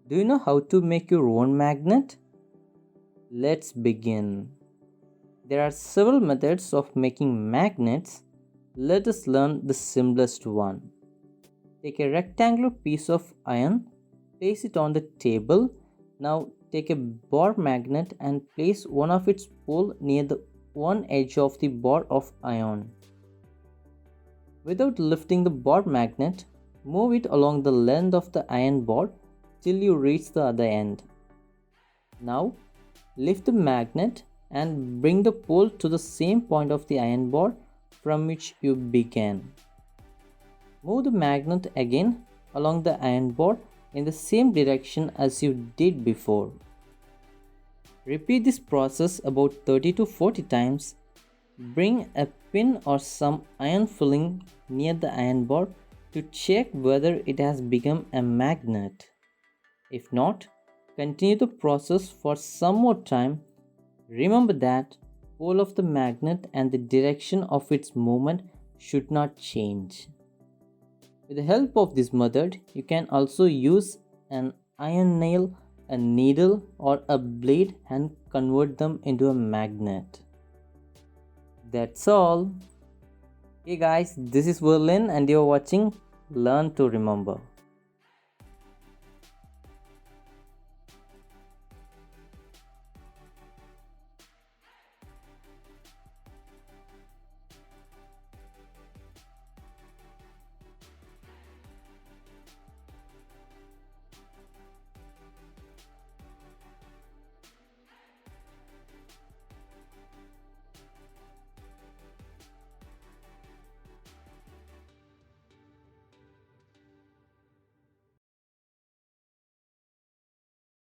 Do you know how to make your own magnet? Let's begin. There are several methods of making magnets. Let us learn the simplest one. Take a rectangular piece of iron, place it on the table. Now take a bar magnet and place one of its pole near the one edge of the bar of iron. Without lifting the bar magnet, move it along the length of the iron bar till you reach the other end. Now lift the magnet and bring the pole to the same point of the iron bar from which you began. Move the magnet again along the iron bar in the same direction as you did before. Repeat this process about 30 to 40 times. Bring a pin or some iron filling near the iron bar to check whether it has become a magnet. If not, continue the process for some more time. Remember that pole of the magnet and the direction of its movement should not change. With the help of this method, you can also use an iron nail, a needle, or a blade and convert them into a magnet. That's all. Hey guys, this is Verlin and you're watching Learn to Remember.